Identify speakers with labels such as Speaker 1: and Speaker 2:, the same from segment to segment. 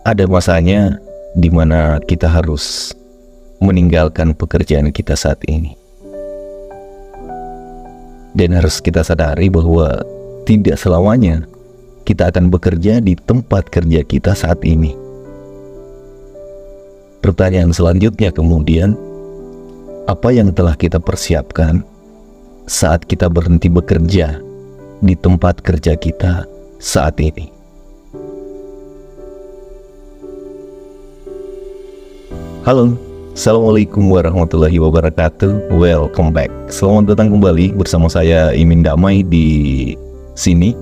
Speaker 1: ada masanya di mana kita harus meninggalkan pekerjaan kita saat ini. Dan harus kita sadari bahwa tidak selamanya kita akan bekerja di tempat kerja kita saat ini. Pertanyaan selanjutnya kemudian, apa yang telah kita persiapkan saat kita berhenti bekerja di tempat kerja kita saat ini? Halo, Assalamualaikum warahmatullahi wabarakatuh. Welcome back. Selamat datang kembali bersama saya Imin Damai di sini.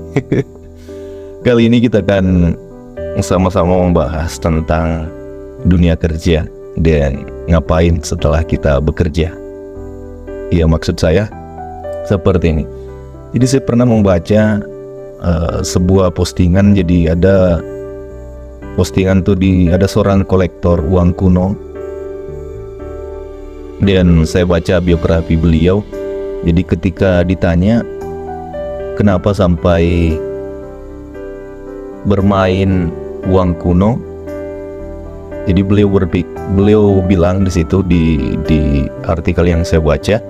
Speaker 1: Kali ini kita akan sama-sama membahas tentang dunia kerja dan ngapain setelah kita bekerja. Ya, maksud saya seperti ini. Jadi saya pernah membaca sebuah postingan. Jadi ada postingan tuh ada seorang kolektor uang kuno. Dan saya baca biografi beliau. Jadi ketika ditanya kenapa sampai bermain uang kuno, jadi beliau bilang di situ di artikel yang saya baca,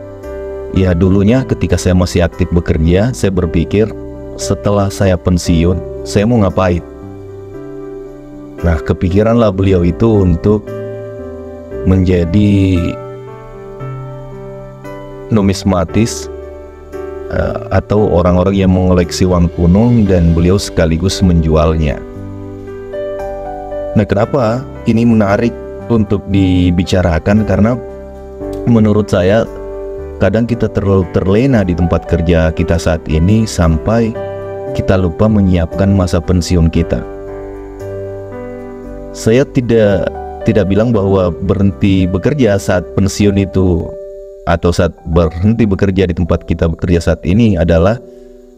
Speaker 1: ya dulunya ketika saya masih aktif bekerja, saya berpikir setelah saya pensiun saya mau ngapain. Nah, kepikiranlah beliau itu untuk menjadi numismatis atau orang-orang yang mengoleksi uang kuno, dan beliau sekaligus menjualnya. Nah, kenapa ini menarik untuk dibicarakan? Karena menurut saya kadang kita terlalu terlena di tempat kerja kita saat ini sampai kita lupa menyiapkan masa pensiun kita. Saya tidak bilang bahwa berhenti bekerja saat pensiun itu atau saat berhenti bekerja di tempat kita bekerja saat ini adalah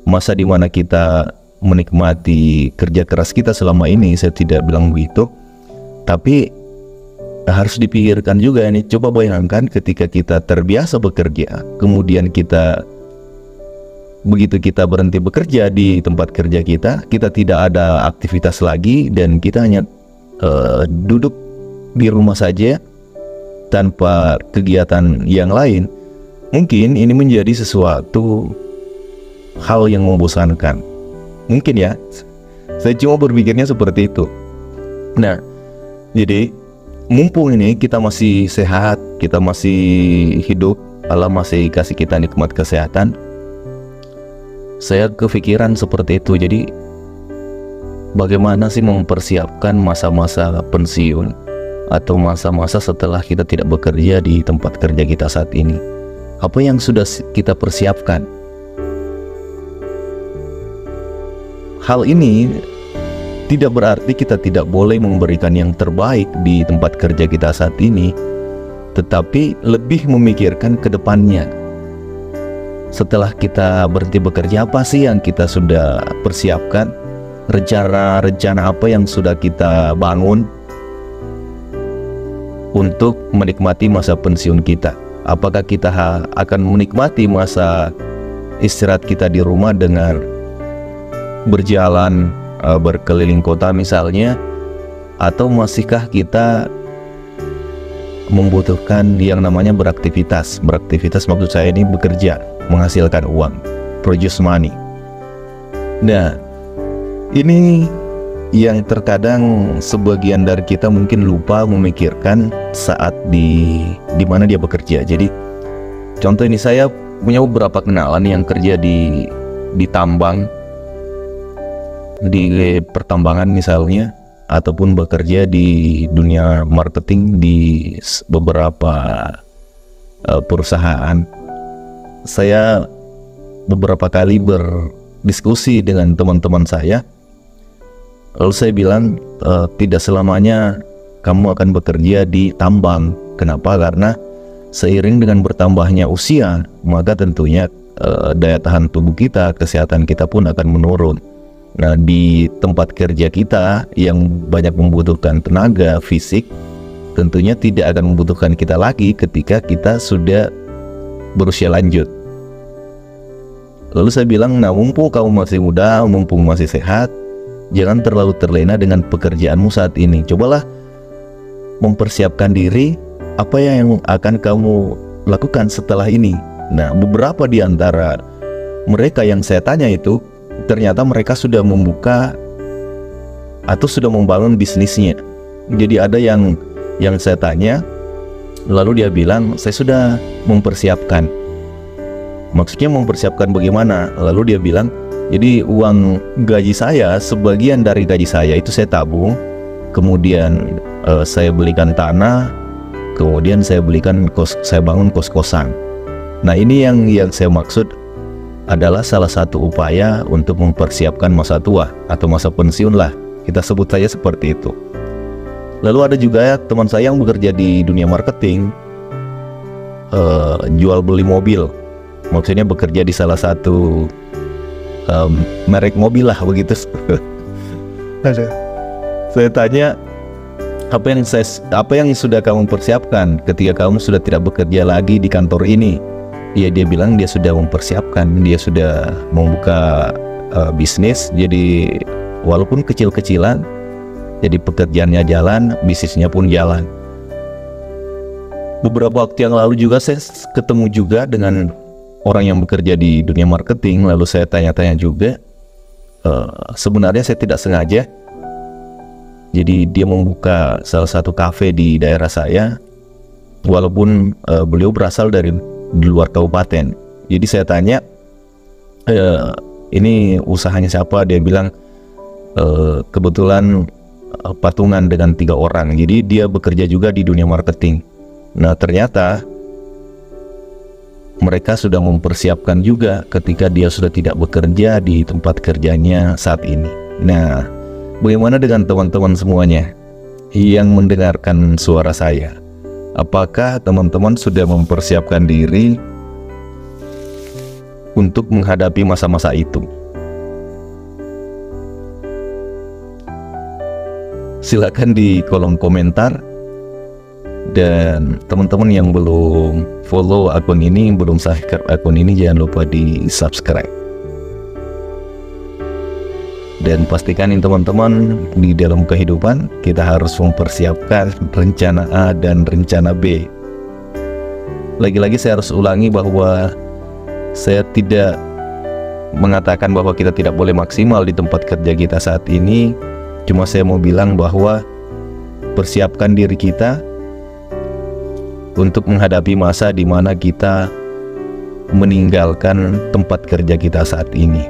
Speaker 1: masa di mana kita menikmati kerja keras kita selama ini. Saya tidak bilang begitu, tapi harus dipikirkan juga ini. Coba bayangkan ketika kita terbiasa bekerja, kemudian begitu kita berhenti bekerja di tempat kerja kita, kita tidak ada aktivitas lagi dan kita hanya duduk di rumah saja tanpa kegiatan yang lain. Mungkin ini menjadi sesuatu hal yang membosankan. Mungkin ya, saya cuma berpikirnya seperti itu. Nah, jadi mumpung ini kita masih sehat, kita masih hidup, Allah masih kasih kita nikmat kesehatan, saya kepikiran seperti itu. Jadi bagaimana sih mempersiapkan masa-masa pensiun atau masa-masa setelah kita tidak bekerja di tempat kerja kita saat ini? Apa yang sudah kita persiapkan? Hal ini tidak berarti kita tidak boleh memberikan yang terbaik di tempat kerja kita saat ini, tetapi lebih memikirkan ke depannya. Setelah kita berhenti bekerja, apa sih yang kita sudah persiapkan? Rencana apa yang sudah kita bangun untuk menikmati masa pensiun kita? Apakah kita akan menikmati masa istirahat kita di rumah dengan berjalan berkeliling kota misalnya, atau masihkah kita membutuhkan yang namanya beraktivitas? Beraktivitas maksud saya ini bekerja, menghasilkan uang, produce money. Nah, ini yang terkadang sebagian dari kita mungkin lupa memikirkan saat di mana dia bekerja. Jadi contoh ini, saya punya beberapa kenalan yang kerja di tambang, di pertambangan misalnya, ataupun bekerja di dunia marketing di beberapa perusahaan. Saya beberapa kali berdiskusi dengan teman-teman saya. Lalu saya bilang, tidak selamanya kamu akan bekerja di tambang. Kenapa? Karena seiring dengan bertambahnya usia, maka tentunya daya tahan tubuh kita, kesehatan kita pun akan menurun. Nah, di tempat kerja kita yang banyak membutuhkan tenaga fisik, tentunya tidak akan membutuhkan kita lagi ketika kita sudah berusia lanjut. Lalu saya bilang, nah mumpung kamu masih muda, mumpung masih sehat, Jangan terlalu terlena dengan pekerjaanmu saat ini. Cobalah mempersiapkan diri apa yang akan kamu lakukan setelah ini. Nah, beberapa di antara mereka yang saya tanya itu, ternyata mereka sudah membuka atau sudah membangun bisnisnya. Jadi ada yang saya tanya, lalu dia bilang, saya sudah mempersiapkan. Maksudnya mempersiapkan bagaimana? Lalu dia bilang, jadi uang gaji saya, sebagian dari gaji saya itu saya tabung, kemudian saya belikan tanah, kemudian saya bangun kos-kosan. Nah, ini yang saya maksud adalah salah satu upaya untuk mempersiapkan masa tua atau masa pensiun lah, kita sebut saja seperti itu. Lalu ada juga teman saya yang bekerja di dunia marketing, jual beli mobil, maksudnya bekerja di salah satu merek mobil lah begitu. Saya tanya, apa yang sudah kamu persiapkan ketika kamu sudah tidak bekerja lagi di kantor ini? Ya, dia bilang dia sudah mempersiapkan, dia sudah membuka bisnis, jadi walaupun kecil-kecilan, jadi pekerjaannya jalan, bisnisnya pun jalan. Beberapa waktu yang lalu juga saya ketemu juga dengan orang yang bekerja di dunia marketing, lalu saya tanya-tanya juga, sebenarnya saya tidak sengaja, jadi dia membuka salah satu kafe di daerah saya, walaupun beliau berasal dari di luar kabupaten. Jadi saya tanya, ini usahanya siapa? Dia bilang, kebetulan patungan dengan 3 orang, jadi dia bekerja juga di dunia marketing. Nah, ternyata mereka sudah mempersiapkan juga ketika dia sudah tidak bekerja di tempat kerjanya saat ini. Nah, bagaimana dengan teman-teman semuanya yang mendengarkan suara saya? Apakah teman-teman sudah mempersiapkan diri untuk menghadapi masa-masa itu? Silakan di kolom komentar. Dan teman-teman yang belum follow akun ini, belum subscribe akun ini, jangan lupa di subscribe. Dan pastikan teman-teman, di dalam kehidupan kita harus mempersiapkan rencana A dan rencana B. Lagi-lagi saya harus ulangi bahwa saya tidak mengatakan bahwa kita tidak boleh maksimal di tempat kerja kita saat ini. Cuma saya mau bilang bahwa persiapkan diri kita untuk menghadapi masa di mana kita meninggalkan tempat kerja kita saat ini.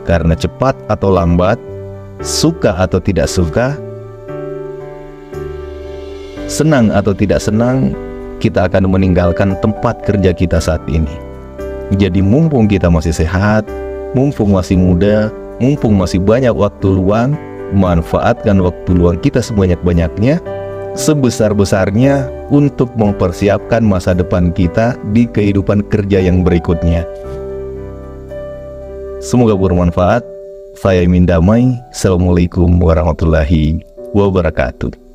Speaker 1: Karena cepat atau lambat, suka atau tidak suka, senang atau tidak senang, kita akan meninggalkan tempat kerja kita saat ini. Jadi mumpung kita masih sehat, mumpung masih muda, mumpung masih banyak waktu luang, manfaatkan waktu luang kita sebanyak-banyaknya, sebesar-besarnya untuk mempersiapkan masa depan kita di kehidupan kerja yang berikutnya. Semoga bermanfaat. Saya Imin Damai. Assalamualaikum warahmatullahi wabarakatuh.